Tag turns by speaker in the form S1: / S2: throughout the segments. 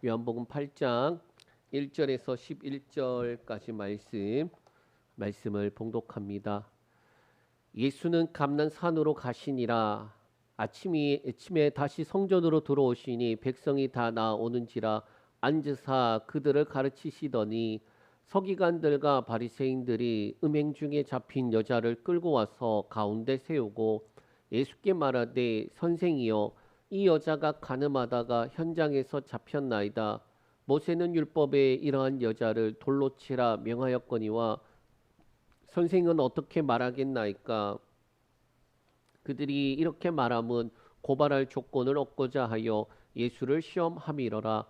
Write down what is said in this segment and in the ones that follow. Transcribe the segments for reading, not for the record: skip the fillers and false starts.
S1: 요한복음 8장 1절에서 11절까지 말씀을 봉독합니다. 예수는 감난산으로 가시니라. 아침에 다시 성전으로 들어오시니 백성이 다 나오는지라 앉으사 그들을 가르치시더니 서기관들과 바리새인들이 음행 중에 잡힌 여자를 끌고 와서 가운데 세우고 예수께 말하되 선생이여 이 여자가 간음하다가 현장에서 잡혔나이다. 모세는 율법에 이러한 여자를 돌로 치라 명하였거니와 선생은 어떻게 말하겠나이까? 그들이 이렇게 말함은 고발할 조건을 얻고자 하여 예수를 시험함이러라.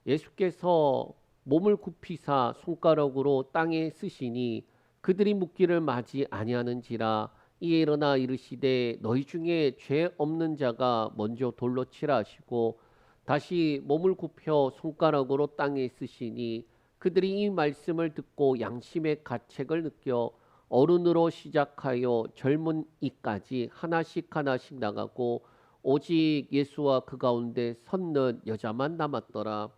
S1: 예수께서 몸을 굽히사 손가락으로 땅에 쓰시니 그들이 묻기를 마지 아니하는지라. 이에 일어나 이르시되 너희 중에 죄 없는 자가 먼저 돌로 치라 하시고 다시 몸을 굽혀 손가락으로 땅에 쓰시니 그들이 이 말씀을 듣고 양심의 가책을 느껴 어른으로 시작하여 젊은 이까지 하나씩 나가고 오직 예수와 그 가운데 섰는 여자만 남았더라.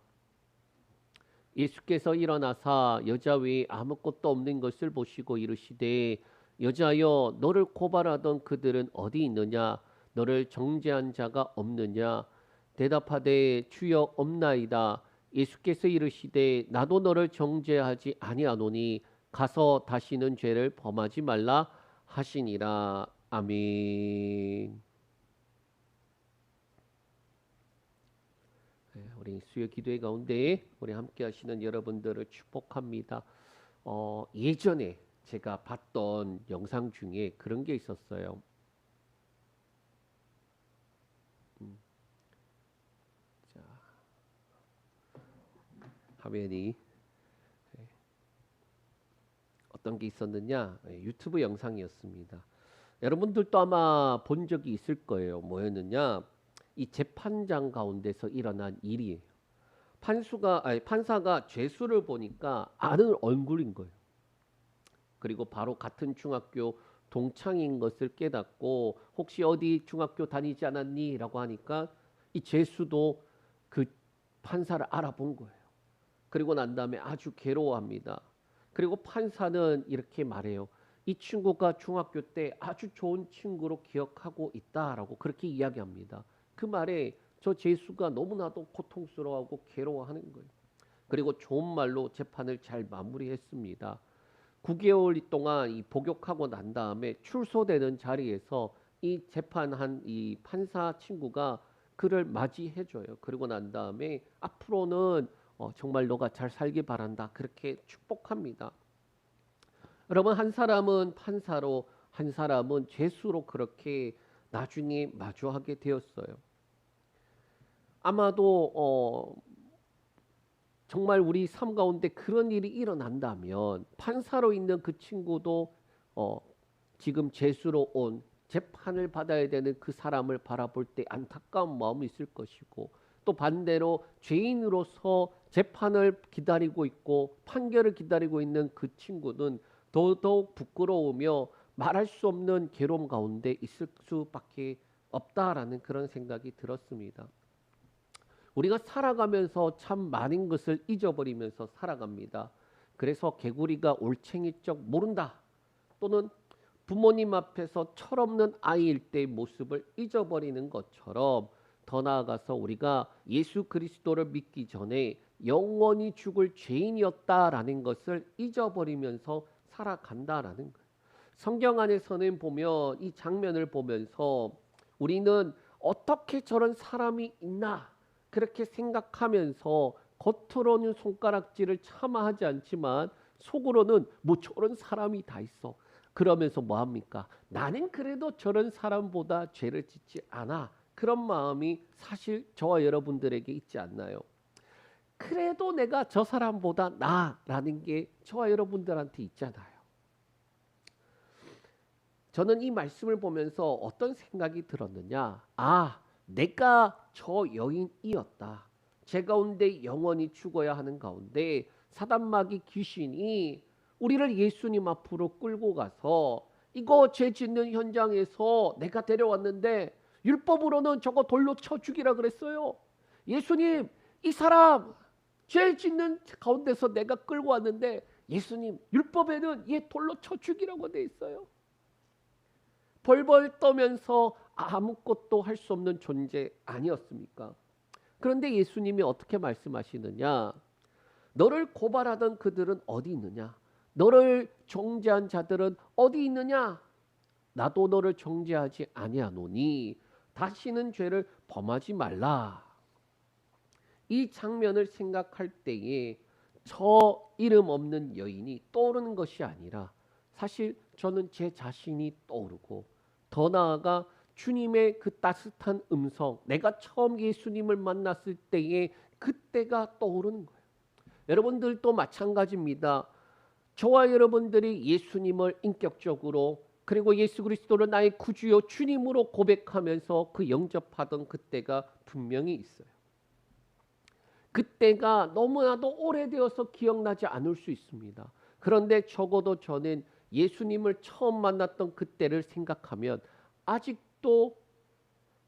S1: 예수께서 일어나사 여자 외에 아무것도 없는 것을 보시고 이르시되 여자여 너를 고발하던 그들은 어디 있느냐? 너를 정죄한 자가 없느냐? 대답하되 주여 없나이다. 예수께서 이르시되 나도 너를 정죄하지 아니하노니 가서 다시는 죄를 범하지 말라 하시니라. 아멘. 우리 수요 기도회 가운데 우리 함께 하시는 여러분들을 축복합니다. 예전에 제가 봤던 영상 중에 그런 게 있었어요. 자, 화면이 어떤 게 있었느냐? 유튜브 영상이었습니다. 여러분들도 아마 본 적이 있을 거예요. 뭐였느냐? 이 재판장 가운데서 일어난 일이에요. 판사가 죄수를 보니까 아는 얼굴인 거예요. 그리고 바로 같은 중학교 동창인 것을 깨닫고 혹시 어디 중학교 다니지 않았니? 라고 하니까 이 죄수도 그 판사를 알아본 거예요. 그리고 난 다음에 아주 괴로워합니다. 그리고 판사는 이렇게 말해요. 이 친구가 중학교 때 아주 좋은 친구로 기억하고 있다라고 그렇게 이야기합니다. 그 말에 저 죄수가 너무나도 고통스러워하고 괴로워하는 거예요. 그리고 좋은 말로 재판을 잘 마무리했습니다. 9개월 동안 이 복역하고 난 다음에 출소되는 자리에서 이 재판한 이 판사 친구가 그를 맞이해줘요. 그리고 난 다음에 앞으로는 정말 너가 잘 살기 바란다. 그렇게 축복합니다. 여러분, 한 사람은 판사로, 한 사람은 죄수로 그렇게 나중에 마주하게 되었어요. 아마도 정말 우리 삶 가운데 그런 일이 일어난다면 판사로 있는 그 친구도 지금 죄수로 온 재판을 받아야 되는 그 사람을 바라볼 때 안타까운 마음이 있을 것이고, 또 반대로 죄인으로서 재판을 기다리고 있고 판결을 기다리고 있는 그 친구는 더더욱 부끄러우며 말할 수 없는 괴로움 가운데 있을 수밖에 없다라는 그런 생각이 들었습니다. 우리가 살아가면서 참 많은 것을 잊어버리면서 살아갑니다. 그래서 개구리가 올챙이적 모른다, 또는 부모님 앞에서 철없는 아이일 때의 모습을 잊어버리는 것처럼, 더 나아가서 우리가 예수 그리스도를 믿기 전에 영원히 죽을 죄인이었다라는 것을 잊어버리면서 살아간다라는 거예요. 성경 안에서는 보면 이 장면을 보면서 우리는 어떻게 저런 사람이 있나 그렇게 생각하면서 겉으로는 손가락질을 차마 하지 않지만 속으로는 뭐 저런 사람이 다 있어. 그러면서 뭐합니까? 나는 그래도 저런 사람보다 죄를 짓지 않아. 그런 마음이 사실 저와 여러분들에게 있지 않나요? 그래도 내가 저 사람보다 나라는 게 저와 여러분들한테 있잖아요. 저는 이 말씀을 보면서 어떤 생각이 들었느냐? 내가 저 여인이었다. 제 가운데 영원히 죽어야 하는 가운데 사단마귀 귀신이 우리를 예수님 앞으로 끌고 가서 이거 죄 짓는 현장에서 내가 데려왔는데 율법으로는 저거 돌로 쳐 죽이라 그랬어요. 예수님, 이 사람 죄 짓는 가운데서 내가 끌고 왔는데 예수님 율법에는 얘 돌로 쳐 죽이라고 돼 있어요. 벌벌 떠면서 아무것도 할 수 없는 존재 아니었습니까? 그런데 예수님이 어떻게 말씀하시느냐? 너를 고발하던 그들은 어디 있느냐? 너를 정죄한 자들은 어디 있느냐? 나도 너를 정죄하지 아니하노니 다시는 죄를 범하지 말라. 이 장면을 생각할 때에 저 이름 없는 여인이 떠오르는 것이 아니라 사실 저는 제 자신이 떠오르고 더 나아가 주님의 그 따뜻한 음성, 내가 처음 예수님을 만났을 때에 그때가 떠오르는 거예요. 여러분들도 마찬가지입니다. 저와 여러분들이 예수님을 인격적으로 그리고 예수 그리스도를 나의 구주요 주님으로 고백하면서 그 영접하던 그때가 분명히 있어요. 그때가 너무나도 오래되어서 기억나지 않을 수 있습니다. 그런데 적어도 저는 예수님을 처음 만났던 그때를 생각하면 아직도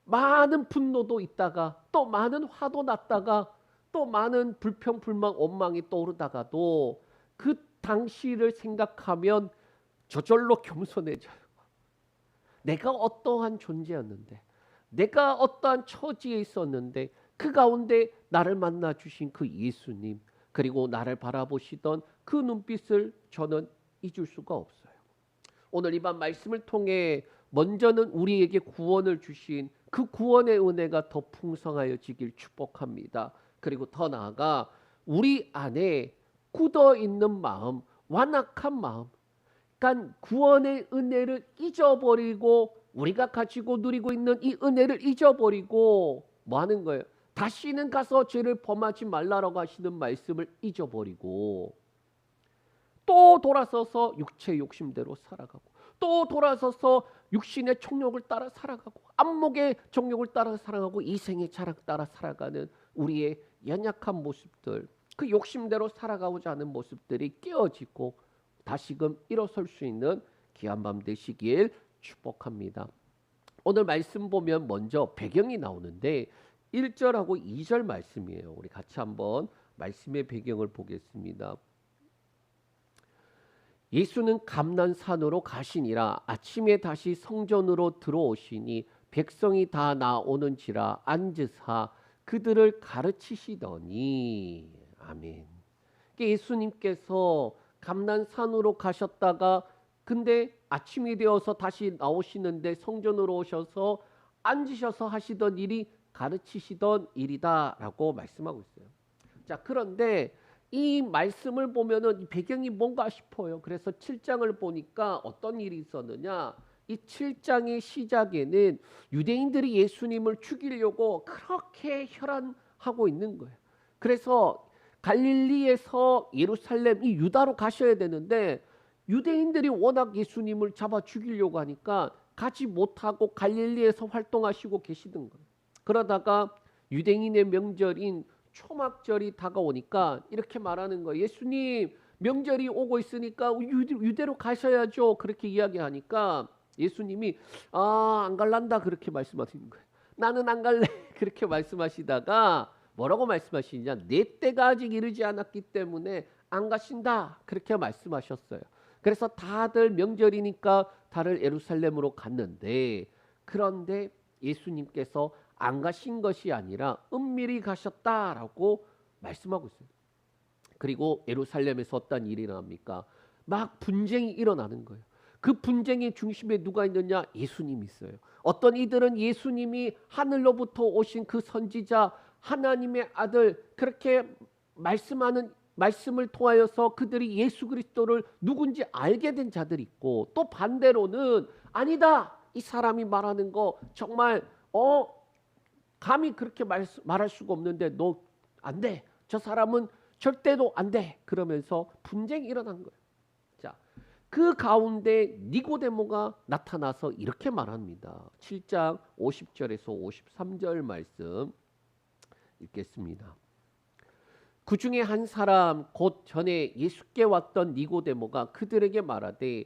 S1: 많은 분노도 있다가 또 많은 화도 났다가 또 많은 불평, 불만, 원망이 떠오르다가도 그 당시를 생각하면 저절로 겸손해져요. 내가 어떠한 존재였는데, 내가 어떠한 처지에 있었는데 그 가운데 나를 만나 주신 그 예수님, 그리고 나를 바라보시던 그 눈빛을 저는 잊을 수가 없어요. 오늘 이 밤 말씀을 통해 먼저는 우리에게 구원을 주신 그 구원의 은혜가 더 풍성하여지길 축복합니다. 그리고 더 나아가 우리 안에 굳어 있는 마음, 완악한 마음, 그러니까 구원의 은혜를 잊어버리고 우리가 가지고 누리고 있는 이 은혜를 잊어버리고 뭐 하는 거예요? 다시는 가서 죄를 범하지 말라라고 하시는 말씀을 잊어버리고 또 돌아서서 육체의 욕심대로 살아가고 또 돌아서서 육신의 정욕을 따라 살아가고 안목의 정욕을 따라 살아가고 이생의 자락 따라 살아가는 우리의 연약한 모습들, 그 욕심대로 살아가고자 하는 모습들이 깨어지고 다시금 일어설 수 있는 귀한 밤 되시길 축복합니다. 오늘 말씀 보면 먼저 배경이 나오는데 1절하고 2절 말씀이에요. 우리 같이 한번 말씀의 배경을 보겠습니다. 예수는 감난산으로 가시니라. 아침에 다시 성전으로 들어오시니 백성이 다 나오는지라 앉으사 그들을 가르치시더니. 아멘. 예수님께서 감난산으로 가셨다가 근데 아침이 되어서 다시 나오시는데 성전으로 오셔서 앉으셔서 하시던 일이 가르치시던 일이다라고 말씀하고 있어요. 자, 그런데 이 말씀을 보면은 이 배경이 뭔가 싶어요. 그래서 7장을 보니까 어떤 일이 있었느냐? 이 7장의 시작에는 유대인들이 예수님을 죽이려고 그렇게 혈안하고 있는 거예요. 그래서 갈릴리에서 예루살렘, 이 유다로 가셔야 되는데 유대인들이 워낙 예수님을 잡아 죽이려고 하니까 가지 못하고 갈릴리에서 활동하시고 계시던 거예요. 그러다가 유대인의 명절인 초막절이 다가오니까 이렇게 말하는 거예요. 예수님, 명절이 오고 있으니까 유대로 가셔야죠. 그렇게 이야기하니까 예수님이 안 갈란다 그렇게 말씀하시는 거예요. 나는 안 갈래 그렇게 말씀하시다가 뭐라고 말씀하시냐? 내 때가 아직 이르지 않았기 때문에 안 가신다 그렇게 말씀하셨어요. 그래서 다들 명절이니까 다들 예루살렘으로 갔는데 그런데 예수님께서 안 가신 것이 아니라 은밀히 가셨다라고 말씀하고 있어요. 그리고 예루살렘에서 어떤 일이 일어납니까? 막 분쟁이 일어나는 거예요. 그 분쟁의 중심에 누가 있느냐? 예수님이 있어요. 어떤 이들은 예수님이 하늘로부터 오신 그 선지자 하나님의 아들 그렇게 말씀하는 말씀을 통하여서 그들이 예수 그리스도를 누군지 알게 된 자들이 있고 또 반대로는 아니다. 이 사람이 말하는 거 정말 감히 그렇게 말할 수가 없는데 너 안 돼. 저 사람은 절대로 안 돼. 그러면서 분쟁이 일어난 거예요. 자, 그 가운데 니고데모가 나타나서 이렇게 말합니다. 7장 50절에서 53절 말씀 읽겠습니다. 그 중에 한 사람 곧 전에 예수께 왔던 니고데모가 그들에게 말하되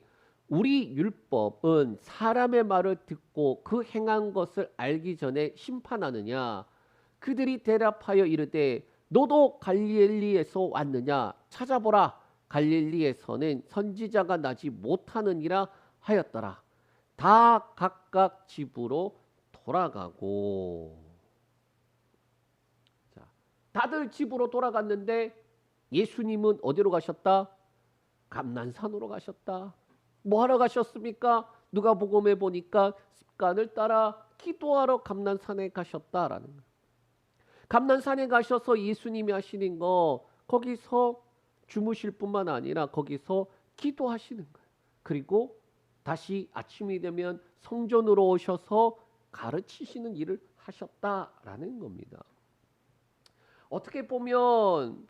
S1: 우리 율법은 사람의 말을 듣고 그 행한 것을 알기 전에 심판하느냐? 그들이 대답하여 이르되 너도 갈릴리에서 왔느냐? 찾아보라. 갈릴리에서는 선지자가 나지 못하느니라 하였더라. 다 각각 집으로 돌아가고. 자, 다들 집으로 돌아갔는데 예수님은 어디로 가셨다? 감난산으로 가셨다. 뭐 하러 가셨습니까? 누가복음에 보니까 습관을 따라 기도하러 감난산에 가셨다라는 거예요. 감난산에 가셔서 예수님이 하시는 거 거기서 주무실 뿐만 아니라 거기서 기도하시는 거예요. 그리고 다시 아침이 되면 성전으로 오셔서 가르치시는 일을 하셨다라는 겁니다. 어떻게 보면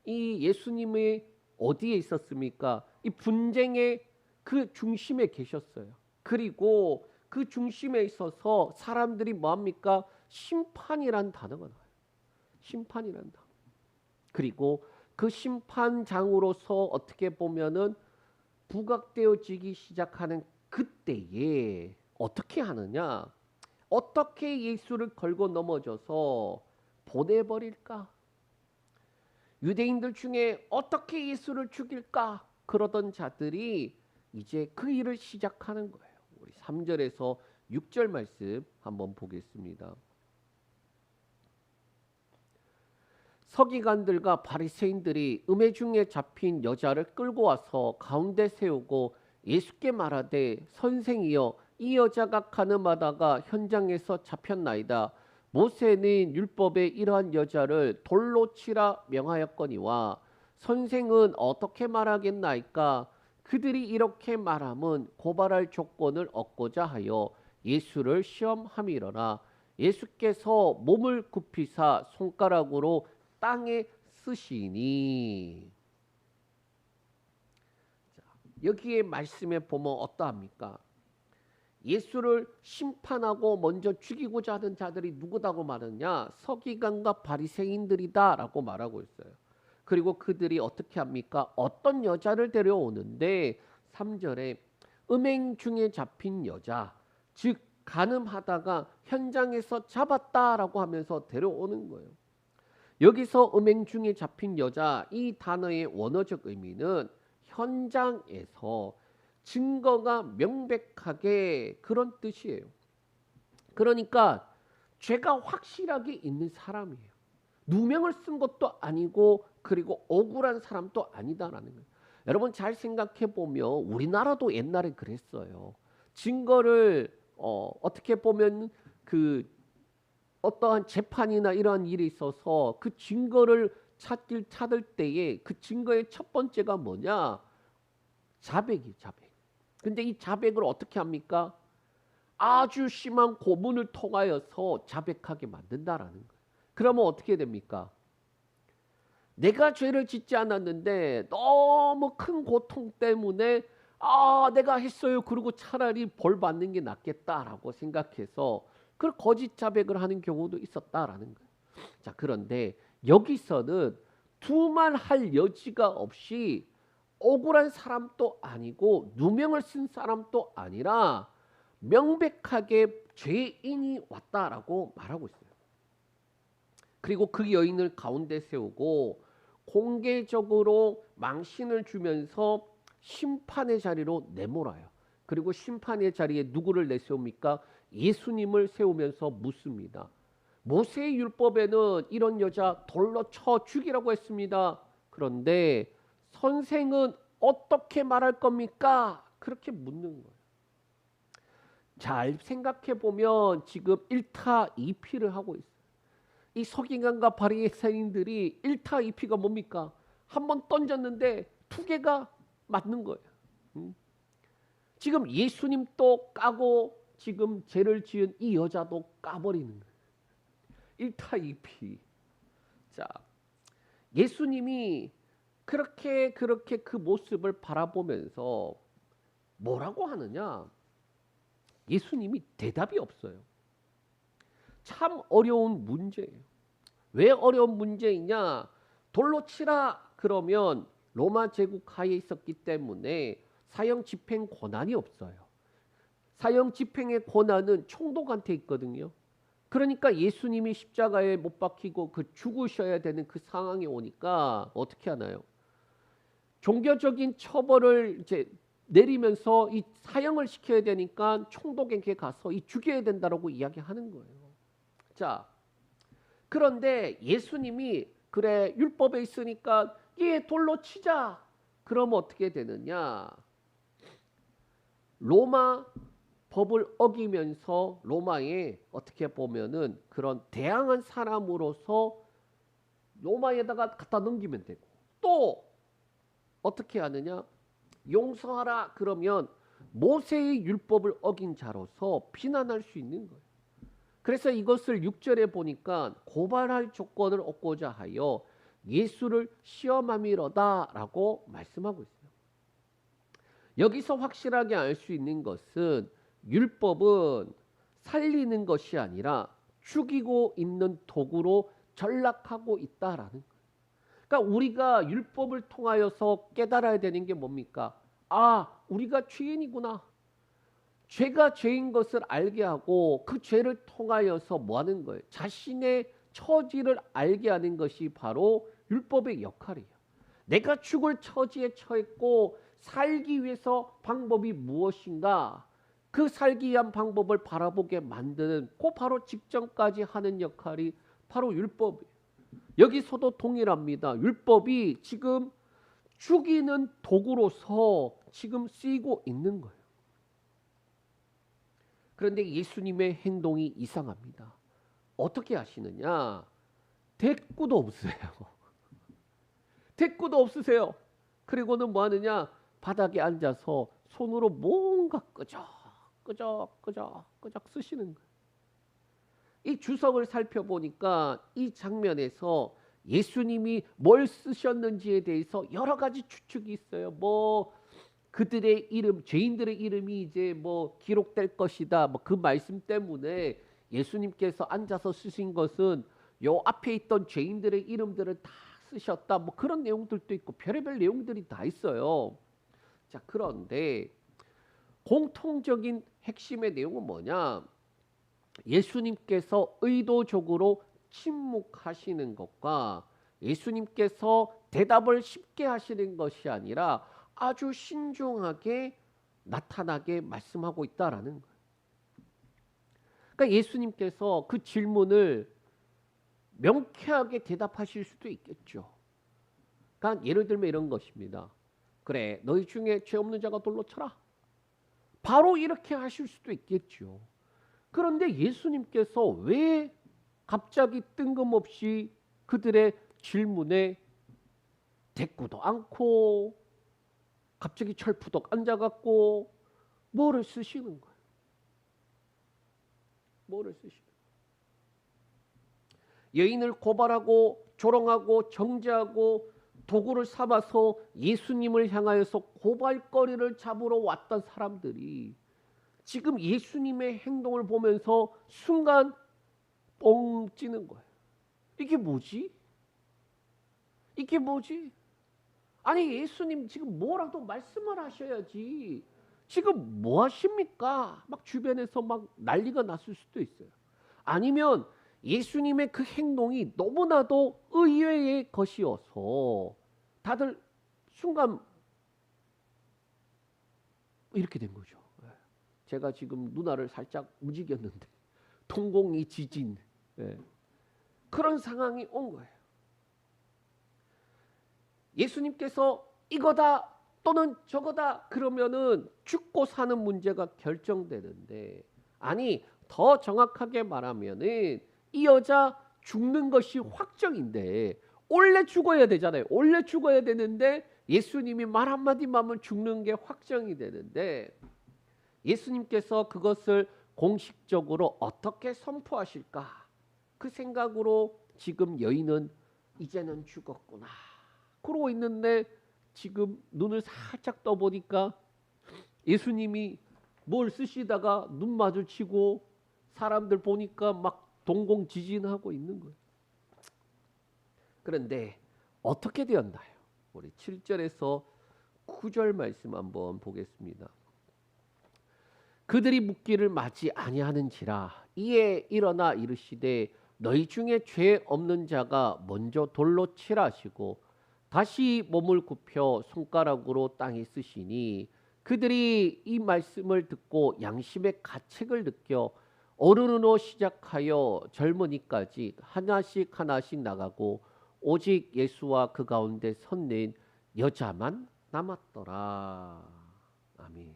S1: 이 예수님이 어디에 있었습니까? 이 분쟁의 그 중심에 계셨어요. 그리고 그 중심에 있어서 사람들이 뭐합니까? 심판이란 단어가 나와요. 심판이란 단어. 그리고 그 심판장으로서 어떻게 보면은 부각되어지기 시작하는 그때에 어떻게 하느냐? 어떻게 예수를 걸고 넘어져서 보내버릴까? 유대인들 중에 어떻게 예수를 죽일까? 그러던 자들이 이제 그 일을 시작하는 거예요. 우리 3절에서 6절 말씀 한번 보겠습니다. 서기관들과 바리새인들이 음해 중에 잡힌 여자를 끌고 와서 가운데 세우고 예수께 말하되 선생이여 이 여자가 가늠하다가 현장에서 잡혔나이다. 모세는 율법에 이러한 여자를 돌로 치라 명하였거니와 선생은 어떻게 말하겠나이까? 그들이 이렇게 말함은 고발할 조건을 얻고자 하여 예수를 시험함이러라. 예수께서 몸을 굽히사 손가락으로 땅에 쓰시니. 자, 여기에 말씀에 보면 어떠합니까? 예수를 심판하고 먼저 죽이고자 하는 자들이 누구다고 말하냐? 서기관과 바리새인들이다 라고 말하고 있어요. 그리고 그들이 어떻게 합니까? 어떤 여자를 데려오는데 3절에 음행 중에 잡힌 여자, 즉 간음하다가 현장에서 잡았다라고 하면서 데려오는 거예요. 여기서 음행 중에 잡힌 여자, 이 단어의 원어적 의미는 현장에서 증거가 명백하게 그런 뜻이에요. 그러니까 죄가 확실하게 있는 사람이에요. 누명을 쓴 것도 아니고 그리고 억울한 사람도 아니다라는 거예요. 여러분 잘 생각해 보면 우리나라도 옛날에 그랬어요. 증거를 어떻게 보면 그 어떠한 재판이나 이러한 일이 있어서 그 증거를 찾을 때에 그 증거의 첫 번째가 뭐냐? 자백이 자백. 근데 이 자백을 어떻게 합니까? 아주 심한 고문을 통하여서 자백하게 만든다라는 거예요. 그러면 어떻게 됩니까? 내가 죄를 짓지 않았는데 너무 큰 고통 때문에 내가 했어요. 그리고 차라리 벌 받는 게 낫겠다라고 생각해서 그 거짓 자백을 하는 경우도 있었다라는 거예요. 자, 그런데 여기서는 두말할 여지가 없이 억울한 사람도 아니고 누명을 쓴 사람도 아니라 명백하게 죄인이 왔다라고 말하고 있어요. 그리고 그 여인을 가운데 세우고 공개적으로 망신을 주면서 심판의 자리로 내몰아요. 그리고 심판의 자리에 누구를 내세웁니까? 예수님을 세우면서 묻습니다. 모세의 율법에는 이런 여자 돌로 쳐 죽이라고 했습니다. 그런데 선생은 어떻게 말할 겁니까? 그렇게 묻는 거예요. 잘 생각해 보면 지금 1타 2피를 하고 있어요. 이 서기관과 바리새인들이 1타 2피가 뭡니까? 한 번 던졌는데 2개가 맞는 거예요. 지금 예수님도 까고 지금 죄를 지은 이 여자도 까버리는 거예요. 1타 2피. 자, 예수님이 그렇게 그 모습을 바라보면서 뭐라고 하느냐? 예수님이 대답이 없어요. 참 어려운 문제예요. 왜 어려운 문제이냐? 돌로 치라 그러면 로마 제국 하에 있었기 때문에 사형 집행 권한이 없어요. 사형 집행의 권한은 총독한테 있거든요. 그러니까 예수님이 십자가에 못 박히고 그 죽으셔야 되는 그 상황이 오니까 어떻게 하나요? 종교적인 처벌을 이제 내리면서 이 사형을 시켜야 되니까 총독에게 가서 이 죽여야 된다라고 이야기하는 거예요. 자, 그런데 예수님이 그래 율법에 있으니까 얘 돌로 치자. 그럼 어떻게 되느냐? 로마 법을 어기면서 로마에 어떻게 보면은 그런 대항한 사람으로서 로마에다가 갖다 넘기면 되고, 또 어떻게 하느냐? 용서하라 그러면 모세의 율법을 어긴 자로서 비난할 수 있는 거예요. 그래서 이것을 6절에 보니까 고발할 조건을 얻고자 하여 예수를 시험함이로다라고 말씀하고 있어요. 여기서 확실하게 알 수 있는 것은 율법은 살리는 것이 아니라 죽이고 있는 도구로 전락하고 있다라는 거예요. 그러니까 우리가 율법을 통하여서 깨달아야 되는 게 뭡니까? 아, 우리가 죄인이구나. 죄가 죄인 것을 알게 하고 그 죄를 통하여서 뭐 하는 거예요? 자신의 처지를 알게 하는 것이 바로 율법의 역할이에요. 내가 죽을 처지에 처했고 살기 위해서 방법이 무엇인가? 그 살기 위한 방법을 바라보게 만드는 그 바로 직전까지 하는 역할이 바로 율법이에요. 여기서도 동일합니다. 율법이 지금 죽이는 도구로서 지금 쓰이고 있는 거예요. 그런데 예수님의 행동이 이상합니다. 어떻게 하시느냐? 대꾸도 없으세요. 대꾸도 없으세요. 그리고는 뭐 하느냐? 바닥에 앉아서 손으로 뭔가 끄적끄적 쓰시는 거예요. 이 주석을 살펴보니까 이 장면에서 예수님이 뭘 쓰셨는지에 대해서 여러 가지 추측이 있어요. 뭐 그들의 이름, 죄인들의 이름이 이제 뭐 기록될 것이다. 뭐 그 말씀 때문에 예수님께서 앉아서 쓰신 것은 요 앞에 있던 죄인들의 이름들을 다 쓰셨다. 뭐 그런 내용들도 있고 별의별 내용들이 다 있어요. 자, 그런데 공통적인 핵심의 내용은 뭐냐? 예수님께서 의도적으로 침묵하시는 것과 예수님께서 대답을 쉽게 하시는 것이 아니라 아주 신중하게 나타나게 말씀하고 있다라는 거예요. 그러니까 예수님께서 그 질문을 명쾌하게 대답하실 수도 있겠죠. 그러니까 예를 들면 이런 것입니다. 그래, 너희 중에 죄 없는 자가 돌로 쳐라. 바로 이렇게 하실 수도 있겠죠. 그런데 예수님께서 왜 갑자기 뜬금없이 그들의 질문에 대꾸도 않고 갑자기 철푸덕 앉아갖고 뭐를 쓰시는 거예요? 뭐를 쓰시는 거예요? 여인을 고발하고 조롱하고 정죄하고 도구를 삼아서 예수님을 향하여서 고발거리를 잡으러 왔던 사람들이 지금 예수님의 행동을 보면서 순간 뻥 찌는 거예요. 이게 뭐지? 이게 뭐지? 아니 예수님 지금 뭐라도 말씀을 하셔야지. 지금 뭐 하십니까? 막 주변에서 막 난리가 났을 수도 있어요. 아니면 예수님의 그 행동이 너무나도 의외의 것이어서 다들 순간 이렇게 된 거죠. 제가 지금 누나를 살짝 움직였는데 동공이 지진, 그런 상황이 온 거예요. 예수님께서 이거다 또는 저거다 그러면은 죽고 사는 문제가 결정되는데, 아니 더 정확하게 말하면은 이 여자 죽는 것이 확정인데 원래 죽어야 되잖아요. 원래 죽어야 되는데 예수님이 말 한마디만 하면 죽는 게 확정이 되는데 예수님께서 그것을 공식적으로 어떻게 선포하실까? 그 생각으로 지금 여인은 이제는 죽었구나 그러고 있는데 지금 눈을 살짝 떠보니까 예수님이 뭘 쓰시다가 눈 마주치고 사람들 보니까 막 동공지진하고 있는 거예요. 그런데 어떻게 되었나요? 우리 7절에서 9절 말씀 한번 보겠습니다. 그들이 묻기를 마지 아니하는지라 이에 일어나 이르시되 너희 중에 죄 없는 자가 먼저 돌로 치라 하시고 다시 몸을 굽혀 손가락으로 땅에 쓰시니 그들이 이 말씀을 듣고 양심의 가책을 느껴 어른으로 시작하여 젊은이까지 하나씩 하나씩 나가고 오직 예수와 그 가운데 섰는 여자만 남았더라. 아멘.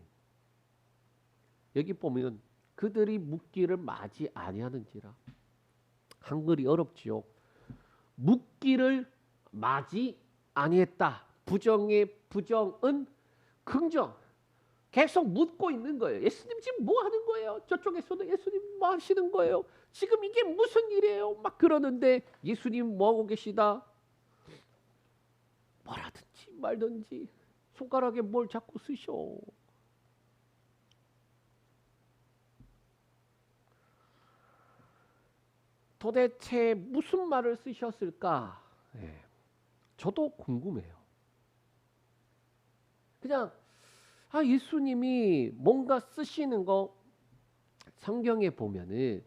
S1: 여기 보면 그들이 묻기를 마지 아니하는지라. 한글이 어렵지요. 묻기를 마지 아니했다. 부정의 부정은 긍정. 계속 묻고 있는 거예요. 예수님 지금 뭐 하는 거예요? 저쪽에서도 예수님 뭐 하시는 거예요? 지금 이게 무슨 일이에요? 막 그러는데 예수님 뭐 하고 계시다? 뭐라든지 말든지 손가락에 뭘 자꾸 쓰셔. 도대체 무슨 말을 쓰셨을까? 네. 저도 궁금해요. 그냥 예수님이 뭔가 쓰시는 거 성경에 보면은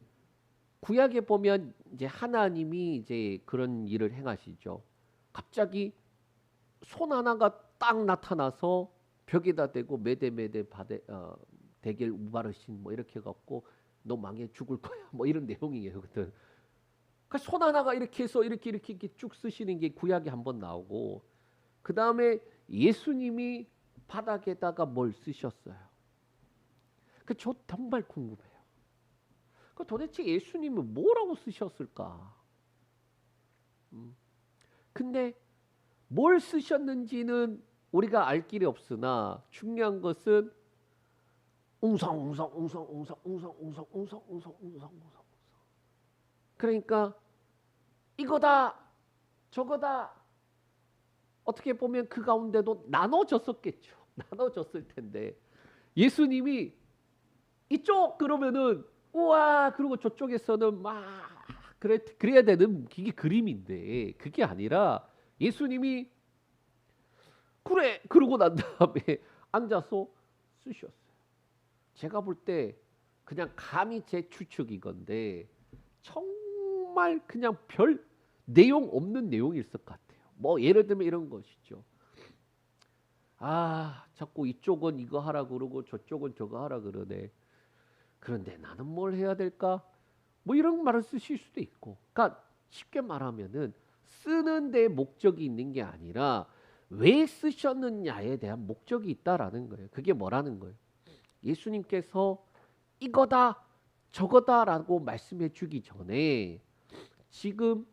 S1: 구약에 보면 이제 하나님이 이제 그런 일을 행하시죠. 갑자기 손 하나가 딱 나타나서 벽에다 대고 메대메대 대겔 우바르신 뭐 이렇게 갖고 너 망해 죽을 거야 뭐 이런 내용이에요. 그때 그러니까 손 하나가 이렇게 해서 이렇게 쭉 쓰시는 게 구약에 한번 나오고 그 다음에 예수님이 바닥에다가 뭘 쓰셨어요. 저 정말 궁금해요. 도대체 예수님은 뭐라고 쓰셨을까? 근데 뭘 쓰셨는지는 우리가 알 길이 없으나 중요한 것은 웅성웅성 그러니까 이거다 저거다 어떻게 보면 그 가운데도 나눠졌었겠죠. 나눠졌을 텐데 예수님이 이쪽 그러면은 우와 그리고 저쪽에서는 막 그래야 되는 이게 그림인데 그게 아니라 예수님이 그래 그러고 난 다음에 앉아서 쓰셨어요. 제가 볼 때 그냥 감히 제 추측이건데 정말 그냥 별 내용 없는 내용일 것 같아요. 뭐 예를 들면 이런 것이죠. 자꾸 이쪽은 이거 하라 그러고 저쪽은 저거 하라 그러네. 그런데 나는 뭘 해야 될까? 뭐 이런 말을 쓰실 수도 있고. 그러니까 쉽게 말하면은 쓰는 데 목적이 있는 게 아니라 왜 쓰셨느냐에 대한 목적이 있다라는 거예요. 그게 뭐라는 거예요? 예수님께서 이거다 저거다라고 말씀해 주기 전에 지금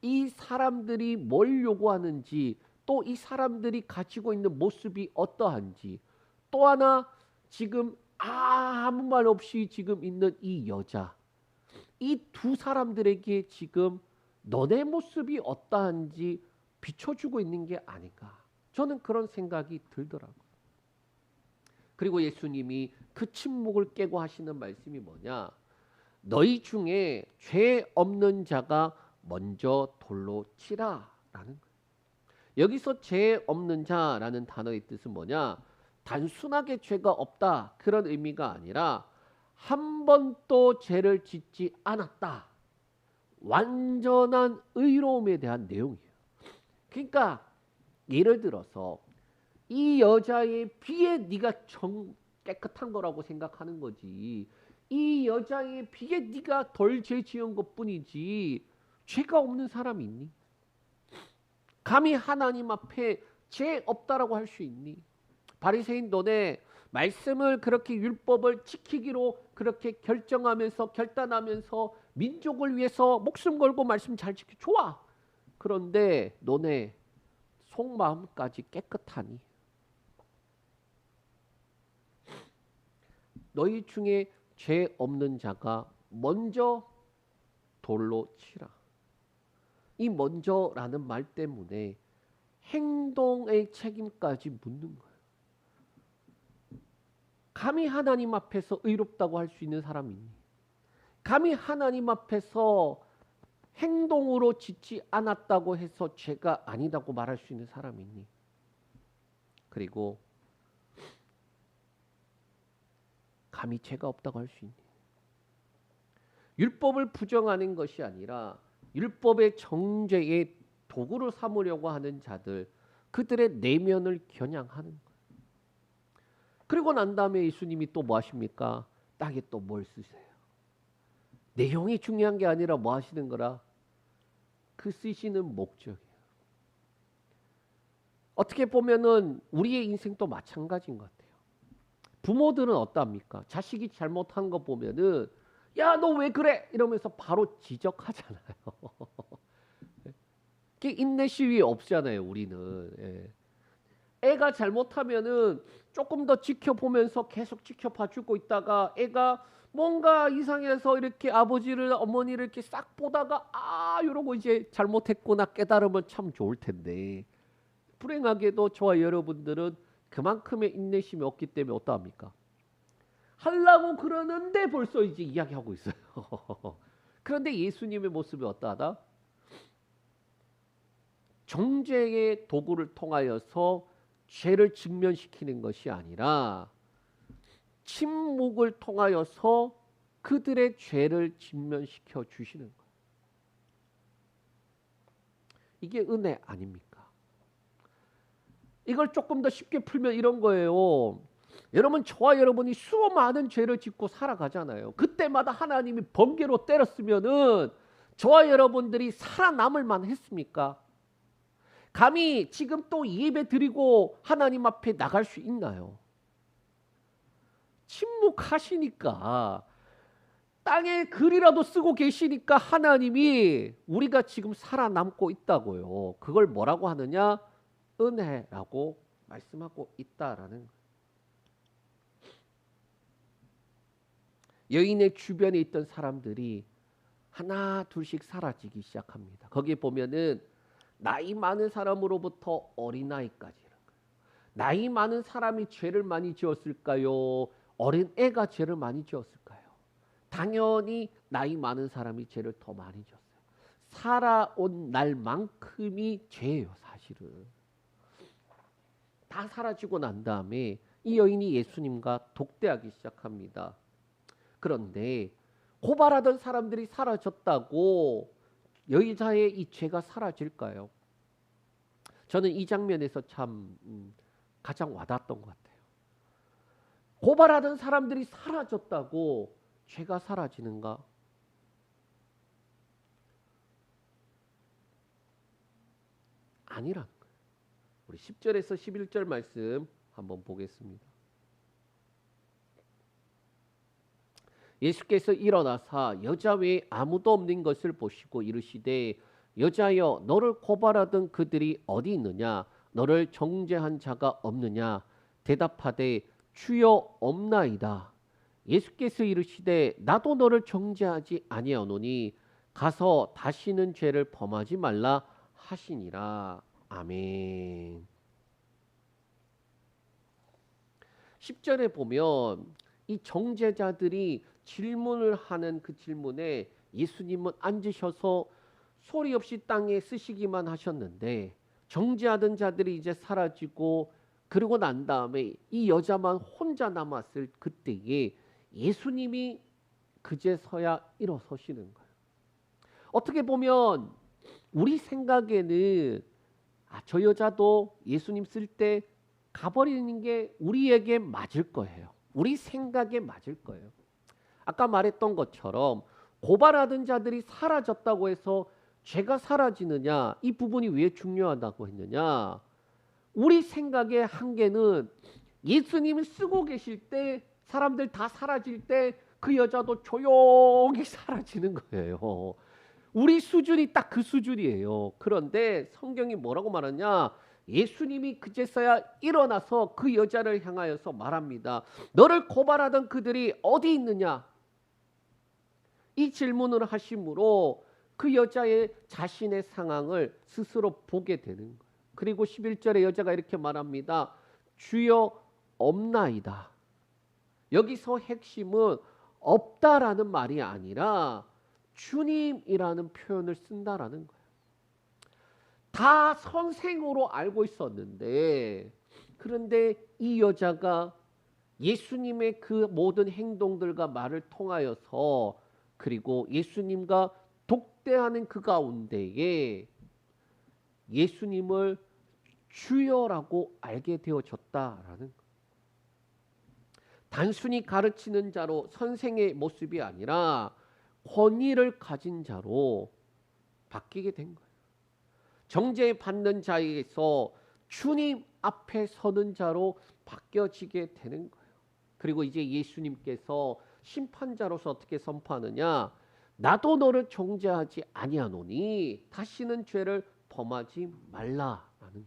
S1: 이 사람들이 뭘 요구하는지 또 이 사람들이 가지고 있는 모습이 어떠한지 또 하나 지금 아무 말 없이 지금 있는 이 여자 이 두 사람들에게 지금 너네 모습이 어떠한지 비춰주고 있는 게 아닌가 저는 그런 생각이 들더라고요. 그리고 예수님이 그 침묵을 깨고 하시는 말씀이 뭐냐 너희 중에 죄 없는 자가 먼저 돌로 치라라는 거예요. 여기서 죄 없는 자라는 단어의 뜻은 뭐냐 단순하게 죄가 없다 그런 의미가 아니라 한 번도 죄를 짓지 않았다 완전한 의로움에 대한 내용이에요. 그러니까 예를 들어서 이 여자에 비해 네가 깨끗한 거라고 생각하는 거지 이 여자에 비해 네가 덜 죄 지은 것뿐이지 죄가 없는 사람이 있니? 감히 하나님 앞에 죄 없다라고 할 수 있니? 바리새인 너네 말씀을 그렇게 율법을 지키기로 그렇게 결단하면서 민족을 위해서 목숨 걸고 말씀 잘 지켜 좋아. 그런데 너네 속마음까지 깨끗하니? 너희 중에 죄 없는 자가 먼저 돌로 치라. 이 먼저라는 말 때문에 행동의 책임까지 묻는 거예요. 감히 하나님 앞에서 의롭다고 할 수 있는 사람이 있니? 감히 하나님 앞에서 행동으로 짓지 않았다고 해서 죄가 아니다고 말할 수 있는 사람이 있니? 그리고 감히 죄가 없다고 할 수 있니? 율법을 부정하는 것이 아니라 율법의 정죄의 도구를 삼으려고 하는 자들, 그들의 내면을 겨냥하는 거예요. 그리고 난 다음에 예수님이 또 뭐 하십니까? 땅에 또 뭘 쓰세요? 내용이 중요한 게 아니라 뭐 하시는 거라? 그 쓰시는 목적이에요. 어떻게 보면은 우리의 인생도 마찬가지인 것 같아요. 부모들은 어떠합니까? 자식이 잘못한 거 보면은 야, 너 왜 그래? 이러면서 바로 지적하잖아요. 그게 인내심이 없잖아요, 우리는. 예. 애가 잘못하면은 조금 더 지켜보면서 계속 지켜봐 주고 있다가 애가 뭔가 이상해서 이렇게 아버지를 어머니를 이렇게 싹 보다가 아 이러고 이제 잘못했구나 깨달으면 참 좋을 텐데, 불행하게도 저와 여러분들은 그만큼의 인내심이 없기 때문에 어떠합니까? 하려고 그러는데 벌써 이제 이야기하고 있어요. 그런데 예수님의 모습이 어떠하다? 정죄의 도구를 통하여서 죄를 직면시키는 것이 아니라 침묵을 통하여서 그들의 죄를 직면시켜 주시는 거예요. 이게 은혜 아닙니까? 이걸 조금 더 쉽게 풀면 이런 거예요. 여러분, 저와 여러분이 수많은 죄를 짓고 살아가잖아요. 그때마다 하나님이 번개로 때렸으면은 저와 여러분들이 살아남을 만했습니까? 감히 지금 또 예배 드리고 하나님 앞에 나갈 수 있나요? 침묵하시니까, 땅에 글이라도 쓰고 계시니까 하나님이 우리가 지금 살아남고 있다고요. 그걸 뭐라고 하느냐? 은혜라고 말씀하고 있다라는 거예요. 여인의 주변에 있던 사람들이 하나 둘씩 사라지기 시작합니다. 거기에 보면은 나이 많은 사람으로부터 어린아이까지. 나이 많은 사람이 죄를 많이 지었을까요? 어린 애가 죄를 많이 지었을까요? 당연히 나이 많은 사람이 죄를 더 많이 지었어요. 살아온 날만큼이 죄예요, 사실은. 다 사라지고 난 다음에 이 여인이 예수님과 독대하기 시작합니다. 그런데 고발하던 사람들이 사라졌다고 여자의 이 죄가 사라질까요? 저는 이 장면에서 참 가장 와닿았던 것 같아요. 고발하던 사람들이 사라졌다고 죄가 사라지는가? 아니란 거예요. 우리 10절에서 11절 말씀 한번 보겠습니다. 예수께서 일어나사 여자 외에 아무도 없는 것을 보시고 이르시되 여자여, 너를 고발하던 그들이 어디 있느냐? 너를 정죄한 자가 없느냐? 대답하되 주여 없나이다. 예수께서 이르시되 나도 너를 정죄하지 아니하노니 가서 다시는 죄를 범하지 말라 하시니라. 아멘. 10절에 보면 이 정죄자들이 질문을 하는 그 질문에 예수님은 앉으셔서 소리 없이 땅에 쓰시기만 하셨는데, 정죄하던 자들이 이제 사라지고 그러고 난 다음에 이 여자만 혼자 남았을 그때에 예수님이 그제서야 일어서시는 거예요. 어떻게 보면 우리 생각에는 저 여자도 예수님 쓸 때 가버리는 게 우리에게 맞을 거예요. 우리 생각에 맞을 거예요. 아까 말했던 것처럼 고발하던 자들이 사라졌다고 해서 죄가 사라지느냐, 이 부분이 왜 중요하다고 했느냐? 우리 생각의 한계는 예수님이 쓰고 계실 때 사람들 다 사라질 때 그 여자도 조용히 사라지는 거예요. 우리 수준이 딱 그 수준이에요. 그런데 성경이 뭐라고 말하냐? 예수님이 그제서야 일어나서 그 여자를 향하여서 말합니다. 너를 고발하던 그들이 어디 있느냐? 이 질문을 하심으로 그 여자의 자신의 상황을 스스로 보게 되는 거예요. 그리고 11절에 여자가 이렇게 말합니다. 주여 없나이다. 여기서 핵심은 없다라는 말이 아니라 주님이라는 표현을 쓴다라는 거예요. 다 선생으로 알고 있었는데, 그런데 이 여자가 예수님의 그 모든 행동들과 말을 통하여서 그리고 예수님과 독대하는 그 가운데에 예수님을 주여라고 알게 되어졌다라는 것. 단순히 가르치는 자로 선생의 모습이 아니라 권위를 가진 자로 바뀌게 된 거예요. 정죄받는 자에서 주님 앞에 서는 자로 바뀌어지게 되는 거예요. 그리고 이제 예수님께서 심판자로서 어떻게 선포하느냐? 나도 너를 정죄하지 아니하노니 다시는 죄를 범하지 말라라는 거예요.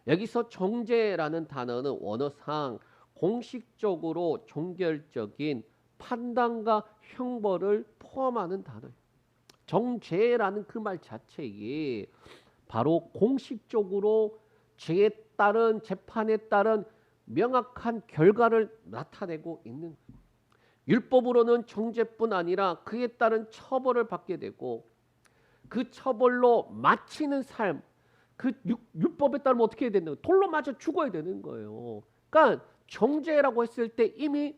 S1: 여기서 정죄라는 단어는 원어상 공식적으로 종결적인 판단과 형벌을 포함하는 단어예요. 정죄라는 그 말 자체에 바로 공식적으로 죄에 따른 재판에 따른 명확한 결과를 나타내고 있는 거예요. 율법으로는 정죄뿐 아니라 그에 따른 처벌을 받게 되고 그 처벌로 마치는 삶, 그 율법에 따르면 어떻게 해야 되는 거예요? 돌로 맞아 죽어야 되는 거예요. 그러니까 정죄라고 했을 때 이미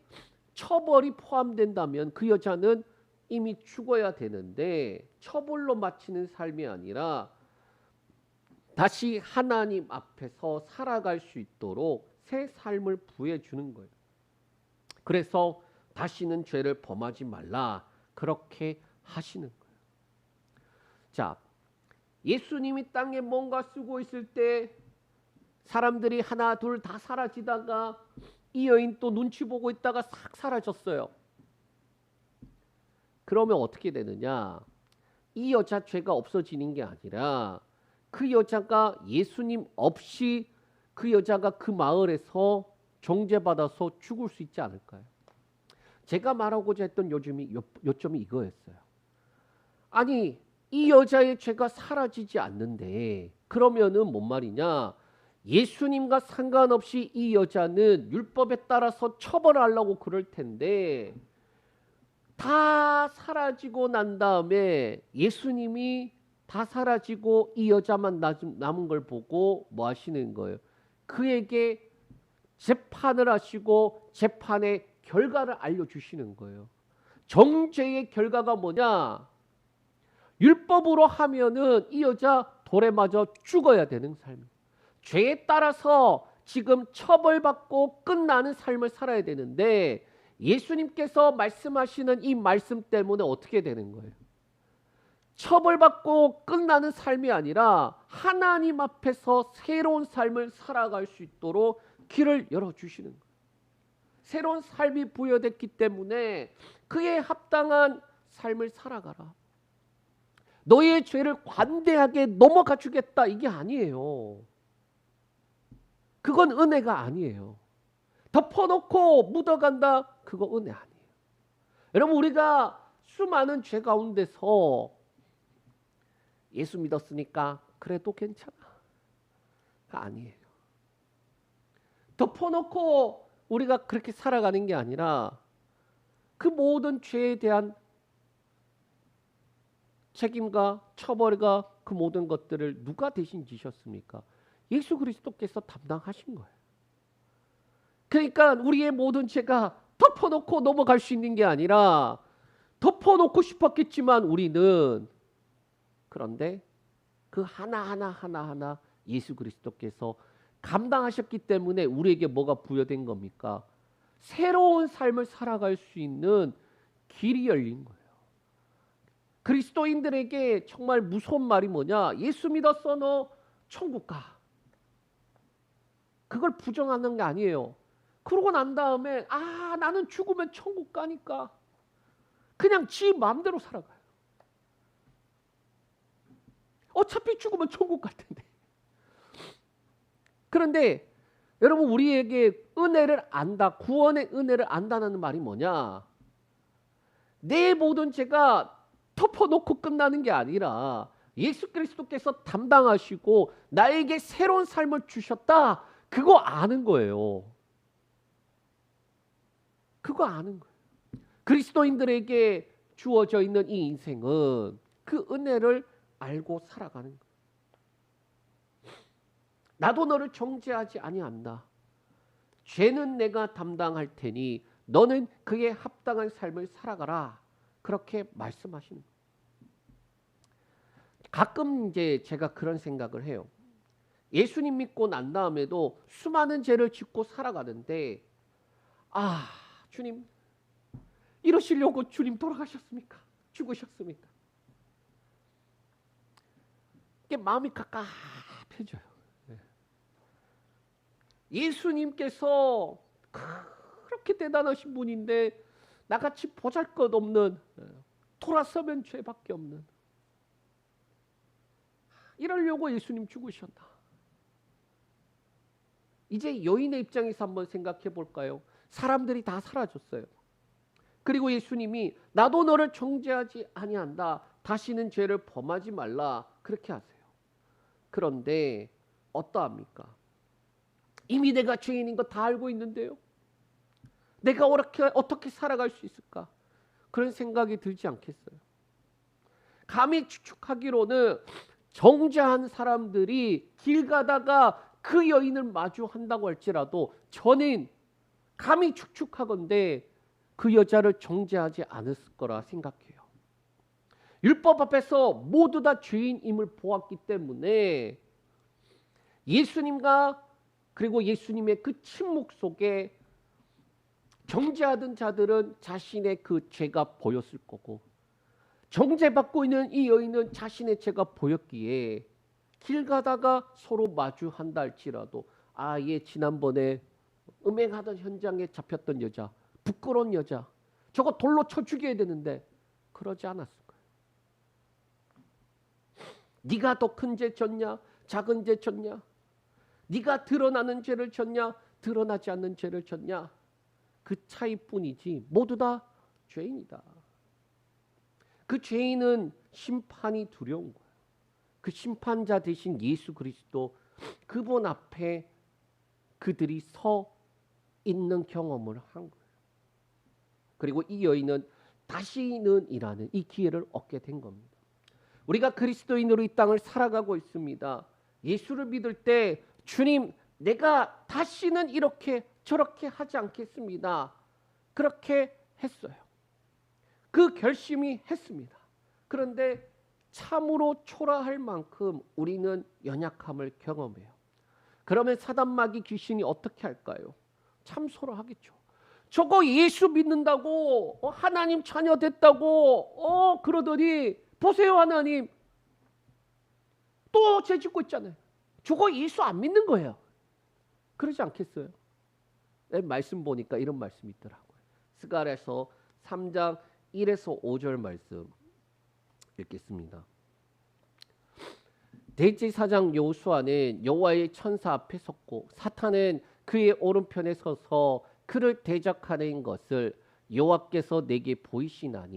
S1: 처벌이 포함된다면 그 여자는 이미 죽어야 되는데 처벌로 마치는 삶이 아니라 다시 하나님 앞에서 살아갈 수 있도록 새 삶을 부해 주는 거예요. 그래서 다시는 죄를 범하지 말라 그렇게 하시는 거예요. 자, 예수님이 땅에 뭔가 쓰고 있을 때 사람들이 하나 둘 다 사라지다가 이 여인 또 눈치 보고 있다가 싹 사라졌어요. 그러면 어떻게 되느냐? 이 여자 죄가 없어지는 게 아니라 그 여자가 예수님 없이 그 여자가 그 마을에서 정죄받아서 죽을 수 있지 않을까요? 제가 말하고자 했던 요점이 이거였어요. 아니 이 여자의 죄가 사라지지 않는데 그러면은 뭔 말이냐? 예수님과 상관없이 이 여자는 율법에 따라서 처벌하려고 그럴 텐데 다 사라지고 난 다음에 예수님이 다 사라지고 이 여자만 남은 걸 보고 뭐 하시는 거예요? 그에게 재판을 하시고 재판의 결과를 알려주시는 거예요. 정죄의 결과가 뭐냐? 율법으로 하면은 이 여자 돌에 맞아 죽어야 되는 삶. 죄에 따라서 지금 처벌받고 끝나는 삶을 살아야 되는데 예수님께서 말씀하시는 이 말씀 때문에 어떻게 되는 거예요? 처벌받고 끝나는 삶이 아니라 하나님 앞에서 새로운 삶을 살아갈 수 있도록 길을 열어주시는 거예요. 새로운 삶이 부여됐기 때문에 그에 합당한 삶을 살아가라. 너의 죄를 관대하게 넘어가 주겠다 이게 아니에요. 그건 은혜가 아니에요. 덮어놓고 묻어간다 그거 은혜 아니에요. 여러분 우리가 수많은 죄 가운데서 예수 믿었으니까 그래도 괜찮아 아니에요. 덮어놓고 우리가 그렇게 살아가는 게 아니라 그 모든 죄에 대한 책임과 처벌과 그 모든 것들을 누가 대신 지셨습니까? 예수 그리스도께서 담당하신 거예요. 그러니까 우리의 모든 죄가 덮어놓고 넘어갈 수 있는 게 아니라 덮어놓고 싶었겠지만 우리는 그런데 그 하나하나 예수 그리스도께서 감당하셨기 때문에 우리에게 뭐가 부여된 겁니까? 새로운 삶을 살아갈 수 있는 길이 열린 거예요. 그리스도인들에게 정말 무서운 말이 뭐냐? 예수 믿었어 너 천국 가. 그걸 부정하는 게 아니에요. 그러고 난 다음에 나는 죽으면 천국 가니까 그냥 지 마음대로 살아가요. 어차피 죽으면 천국 갈 텐데. 그런데 여러분 우리에게 은혜를 안다, 구원의 은혜를 안다는 말이 뭐냐? 내 모든 죄가 덮어놓고 끝나는 게 아니라 예수 그리스도께서 담당하시고 나에게 새로운 삶을 주셨다. 그거 아는 거예요. 그거 아는 거예요. 그리스도인들에게 주어져 있는 이 인생은 그 은혜를 알고 살아가는 거예요. 나도 너를 정죄하지 아니한다. 죄는 내가 담당할 테니 너는 그에 합당한 삶을 살아가라. 그렇게 말씀하시는 거예요. 가끔 이제 제가 그런 생각을 해요. 예수님 믿고 난 다음에도 수많은 죄를 짓고 살아가는데, 아, 주님, 이러시려고 주님 돌아가셨습니까? 죽으셨습니까? 이게 마음이 갑갑해져요. 예수님께서 그렇게 대단하신 분인데 나같이 보잘것없는, 돌아서면 죄밖에 없는, 이러려고 예수님 죽으셨나? 이제 여인의 입장에서 한번 생각해 볼까요? 사람들이 다 사라졌어요. 그리고 예수님이 나도 너를 정죄하지 아니한다. 다시는 죄를 범하지 말라. 그렇게 하세요. 그런데 어떠합니까? 이미 내가 죄인인 거 다 알고 있는데요. 내가 어떻게 살아갈 수 있을까? 그런 생각이 들지 않겠어요? 감히 추측하기로는 정죄한 사람들이 길 가다가 그 여인을 마주한다고 할지라도 저는 감히 추측하건대 그 여자를 정죄하지 않았을 거라 생각해요. 율법 앞에서 모두 다 죄인임을 보았기 때문에 예수님과 그리고 예수님의 그 침묵 속에 정죄하던 자들은 자신의 그 죄가 보였을 거고, 정죄받고 있는 이 여인은 자신의 죄가 보였기에 길 가다가 서로 마주한다 할지라도 얘 지난번에 음행하던 현장에 잡혔던 여자, 부끄러운 여자, 저거 돌로 쳐 죽여야 되는데 그러지 않았을 거예요. 네가 더 큰 죄 졌냐? 작은 죄 졌냐? 네가 드러나는 죄를 졌냐? 드러나지 않는 죄를 졌냐? 그 차이뿐이지 모두 다 죄인이다. 그 죄인은 심판이 두려운 거예요. 그 심판자 대신 예수 그리스도, 그분 앞에 그들이 서 있는 경험을 한 거예요. 그리고 이 여인은 다시는 일하는 이 기회를 얻게 된 겁니다. 우리가 그리스도인으로 이 땅을 살아가고 있습니다. 예수를 믿을 때 주님, 내가 다시는 이렇게 저렇게 하지 않겠습니다. 그렇게 했어요. 그 결심이 했습니다. 그런데 참으로 초라할 만큼 우리는 연약함을 경험해요. 그러면 사단 마귀 귀신이 어떻게 할까요? 참소라하겠죠. 저거 예수 믿는다고 하나님 자녀 됐다고 그러더니 보세요, 하나님 또 죄 짓고 있잖아요. 저거 예수 안 믿는 거예요. 그러지 않겠어요? 말씀 보니까 이런 말씀이 있더라고요. 스가랴서 3장 1에서 5절 말씀 읽겠습니다. 대제사장 여호수아는 여호와의 천사 앞에 섰고 사탄은 그의 오른편에 서서 그를 대적하는 것을 여호와께서 내게 보이시니라.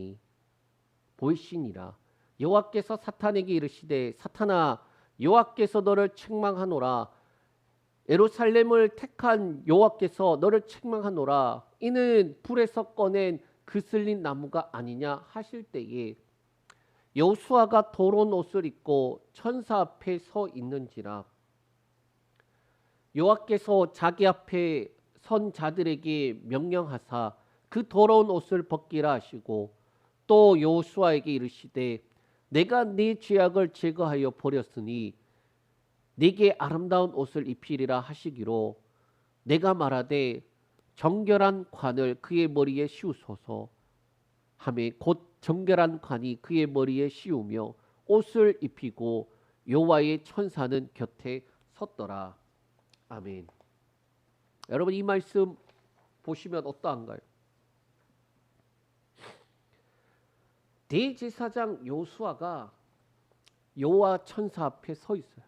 S1: 여호와께서 사탄에게 이르시되 사탄아, 여호와께서 너를 책망하노라. 예루살렘을 택한 여호와께서 너를 책망하노라. 이는 불에서 꺼낸 그슬린 나무가 아니냐 하실 때에 여호수아가 더러운 옷을 입고 천사 앞에 서 있는지라. 여호와께서 자기 앞에 선 자들에게 명령하사 그 더러운 옷을 벗기라 하시고 또 여호수아에게 이르시되 내가 네 죄악을 제거하여 버렸으니 네게 아름다운 옷을 입히리라 하시기로 내가 말하되 정결한 관을 그의 머리에 씌우소서 하매 곧 정결한 관이 그의 머리에 씌우며 옷을 입히고 여호와의 천사는 곁에 섰더라. 아멘. 여러분 이 말씀 보시면 어떠한가요? 대제사장 여호수아가 여호와 천사 앞에 서 있어요.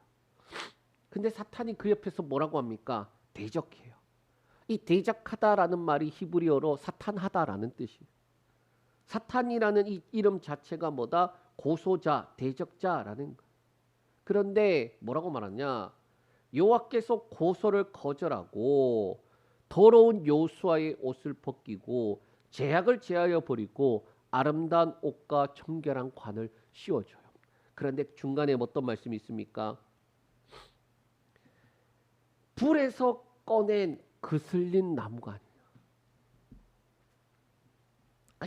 S1: 근데 사탄이 그 옆에서 뭐라고 합니까? 대적해요. 이 대적하다라는 말이 히브리어로 사탄하다라는 뜻이에요. 사탄이라는 이 이름 자체가 뭐다? 고소자, 대적자라는 거예요. 그런데 뭐라고 말하냐? 여호와께서 고소를 거절하고 더러운 여호수아의 옷을 벗기고 죄악을 제하여 버리고 아름다운 옷과 정결한 관을 씌워줘요. 그런데 중간에 어떤 말씀이 있습니까? 불에서 꺼낸 그슬린 나무가 아니냐.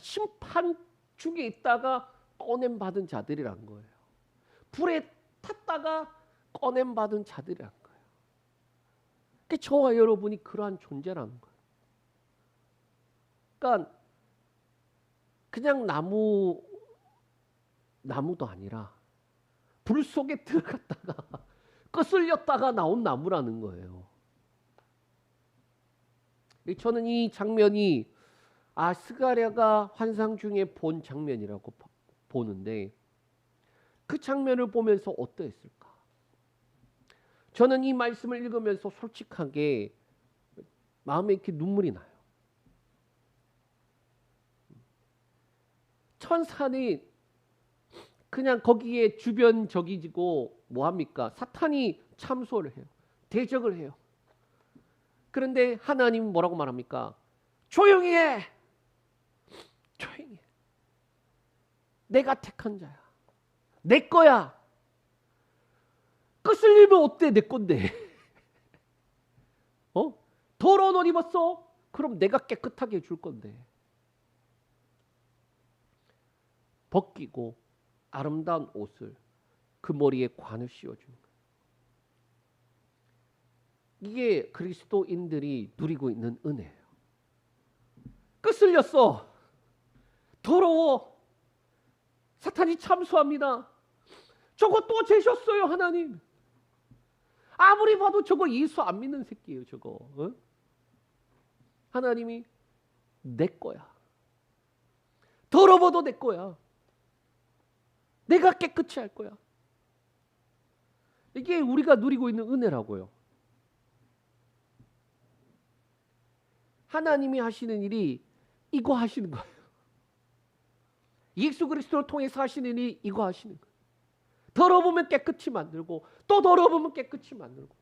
S1: 심판 중에 있다가 꺼냄 받은 자들이란 거예요. 불에 탔다가 꺼냄 받은 자들이란 거예요. 그러니까 저와 여러분이 그러한 존재라는 거예요. 그러니까 그냥 나무도 아니라 불 속에 들어갔다가 거슬렸다가 나온 나무라는 거예요. 저는 이 장면이 스가랴가 환상 중에 본 장면이라고 보는데, 그 장면을 보면서 어떠했을까? 저는 이 말씀을 읽으면서 솔직하게 마음에 이렇게 눈물이 나요. 천사는 그냥 거기에 주변 적이지고 뭐합니까? 사탄이 참소를 해요. 대적을 해요. 그런데 하나님은 뭐라고 말합니까? 조용히 해! 조용히 해. 내가 택한 자야. 내 거야. 거슬리면 어때? 내 건데. 더러운 옷 입었어? 그럼 내가 깨끗하게 해줄 건데. 벗기고 아름다운 옷을 그 머리에 관을 씌워주는 거예요. 이게 그리스도인들이 누리고 있는 은혜예요. 거슬렸어. 더러워. 사탄이 참소합니다. 저거 또 재셨어요, 하나님. 아무리 봐도 저거 예수 안 믿는 새끼예요, 저거. 하나님이 내 거야. 더러워도 내 거야. 내가 깨끗이 할 거야. 이게 우리가 누리고 있는 은혜라고요. 하나님이 하시는 일이 이거 하시는 거예요. 예수 그리스도를 통해서 하시는 일이 이거 하시는 거예요. 더러우면 깨끗이 만들고 또 더러우면 깨끗이 만들고.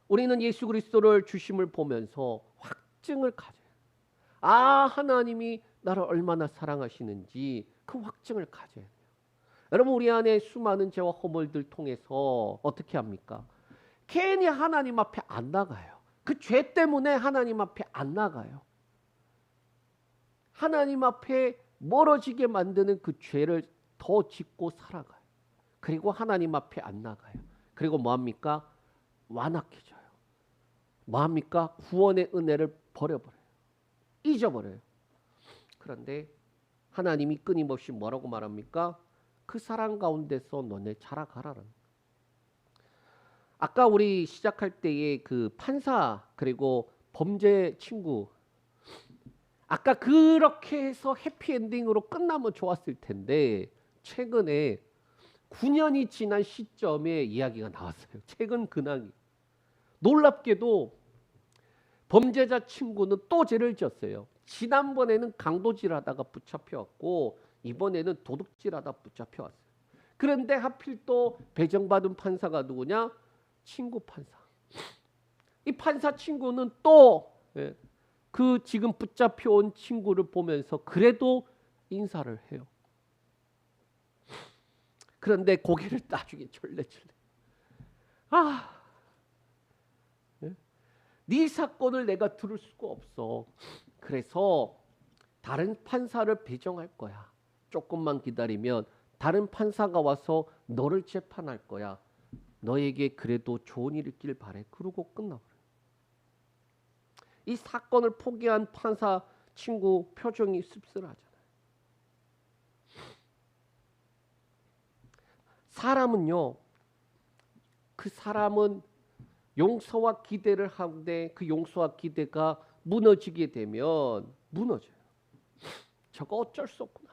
S1: 우리는 예수 그리스도를 주심을 보면서 확증을 가져요. 하나님이 나를 얼마나 사랑하시는지 그 확증을 가져야 돼요. 여러분, 우리 안에 수많은 죄와 허물들 통해서 어떻게 합니까? 괜히 하나님 앞에 안 나가요. 그 죄 때문에 하나님 앞에 안 나가요. 하나님 앞에 멀어지게 만드는 그 죄를 더 짓고 살아가요. 그리고 하나님 앞에 안 나가요. 그리고 뭐합니까? 완악해져요. 뭐합니까? 구원의 은혜를 버려버려요. 잊어버려요. 그런데 하나님이 끊임없이 뭐라고 말합니까? 그 사랑 가운데서 너네 자라가라는. 아까 우리 시작할 때의 그 판사 그리고 범죄 친구, 아까 그렇게 해서 해피엔딩으로 끝나면 좋았을 텐데 최근에 9년이 지난 시점에 이야기가 나왔어요. 최근 근황이. 놀랍게도 범죄자 친구는 또 죄를 지었어요. 지난번에는 강도질하다가 붙잡혀왔고 이번에는 도둑질하다 붙잡혀왔어요. 그런데 하필 또 배정받은 판사가 누구냐? 친구 판사. 이 판사 친구는 또 그 지금 붙잡혀온 친구를 보면서 그래도 인사를 해요. 그런데 고개를 나중에 절레절레. 네 사건을 내가 들을 수가 없어. 그래서 다른 판사를 배정할 거야. 조금만 기다리면 다른 판사가 와서 너를 재판할 거야. 너에게 그래도 좋은 일이 있길 바래. 그러고 끝나버려요. 이 사건을 포기한 판사 친구 표정이 씁쓸하잖아요. 사람은요, 그 사람은 용서와 기대를 하는데 그 용서와 기대가 무너지게 되면 무너져요. 저거 어쩔 수 없구나.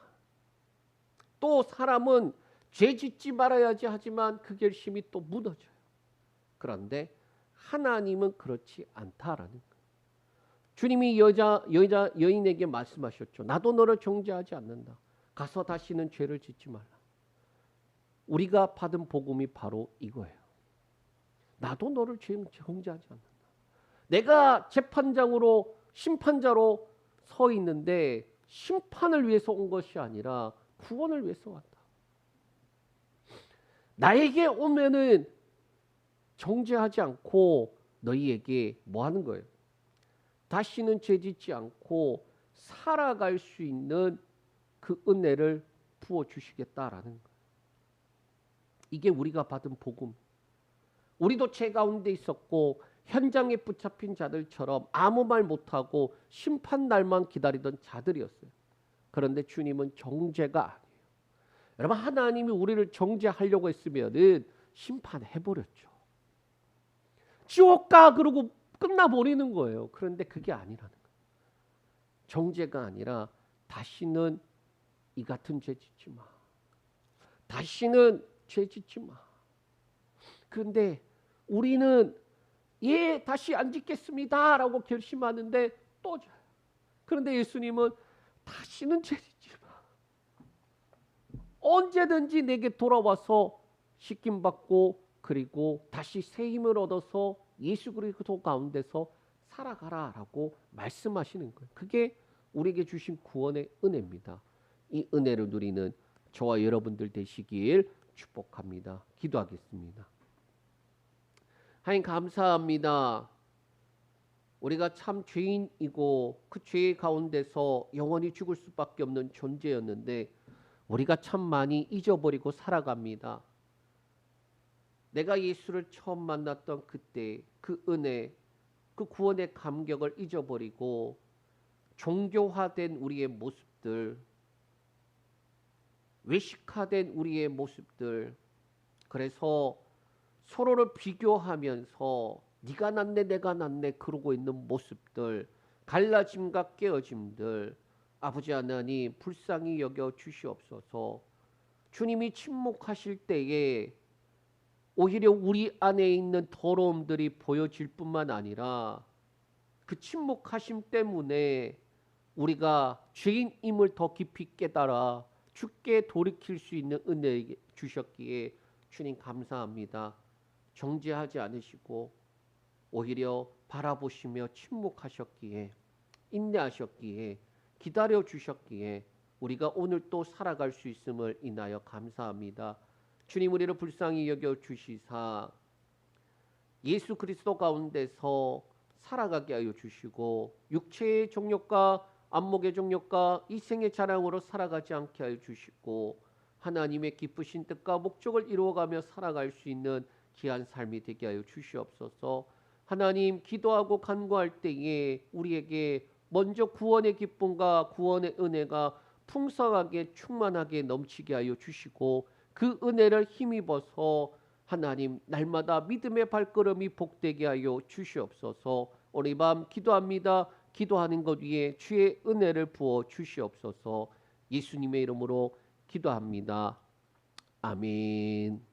S1: 또 사람은 죄 짓지 말아야지 하지만 그 결심이 또 무너져요. 그런데 하나님은 그렇지 않다라는 거예요. 주님이 여인에게 말씀하셨죠. 나도 너를 정죄하지 않는다. 가서 다시는 죄를 짓지 말라. 우리가 받은 복음이 바로 이거예요. 나도 너를 정죄하지 않는다. 내가 재판장으로 심판자로 서 있는데 심판을 위해서 온 것이 아니라 구원을 위해서 왔다. 나에게 오면은 정죄하지 않고 너희에게 뭐 하는 거예요? 다시는 죄짓지 않고 살아갈 수 있는 그 은혜를 부어 주시겠다라는 거예요. 이게 우리가 받은 복음. 우리도 죄 가운데 있었고 현장에 붙잡힌 자들처럼 아무 말 못하고 심판 날만 기다리던 자들이었어요. 그런데 주님은 정죄가 아니에요. 여러분, 하나님이 우리를 정죄하려고 했으면은 심판해버렸죠. 지옥 가 그러고 끝나버리는 거예요. 그런데 그게 아니라는 거예요. 정죄가 아니라 다시는 이 같은 죄 짓지 마. 다시는 죄 짓지 마. 그런데 우리는 예, 다시 안 짓겠습니다 라고 결심하는데 또 져요. 그런데 예수님은 다시는 죄 짓지 마. 언제든지 내게 돌아와서 씻김받고 그리고 다시 새 힘을 얻어서 예수 그리스도 가운데서 살아가라 라고 말씀하시는 거예요. 그게 우리에게 주신 구원의 은혜입니다. 이 은혜를 누리는 저와 여러분들 되시길 축복합니다. 기도하겠습니다. 하나님 감사합니다. 우리가 참 죄인이고 그 죄 가운데서 영원히 죽을 수밖에 없는 존재였는데 우리가 참 많이 잊어버리고 살아갑니다. 내가 예수를 처음 만났던 그때 그 은혜, 그 구원의 감격을 잊어버리고 종교화된 우리의 모습들, 외식화된 우리의 모습들, 그래서 서로를 비교하면서 네가 낫네 내가 낫네 그러고 있는 모습들, 갈라짐과 깨어짐들, 아버지 하나님 불쌍히 여겨 주시옵소서. 주님이 침묵하실 때에 오히려 우리 안에 있는 더러움들이 보여질 뿐만 아니라 그 침묵하심 때문에 우리가 죄인임을 더 깊이 깨달아 주께 돌이킬 수 있는 은혜 주셨기에 주님 감사합니다. 정죄하지 않으시고 오히려 바라보시며 침묵하셨기에, 인내하셨기에, 기다려 주셨기에 우리가 오늘 또 살아갈 수 있음을 인하여 감사합니다. 주님, 우리를 불쌍히 여겨 주시사 예수 그리스도 가운데서 살아가게 하여 주시고 육체의 정욕과 안목의 정욕과 이 생의 자랑으로 살아가지 않게 하여 주시고 하나님의 기쁘신 뜻과 목적을 이루어가며 살아갈 수 있는 귀한 삶이 되게 하여 주시옵소서. 하나님, 기도하고 간구할 때에 우리에게 먼저 구원의 기쁨과 구원의 은혜가 풍성하게 충만하게 넘치게 하여 주시고 그 은혜를 힘입어서 하나님 날마다 믿음의 발걸음이 복되게 하여 주시옵소서. 오늘 밤 기도합니다. 기도하는 것 위에 주의 은혜를 부어 주시옵소서. 예수님의 이름으로 기도합니다. 아멘.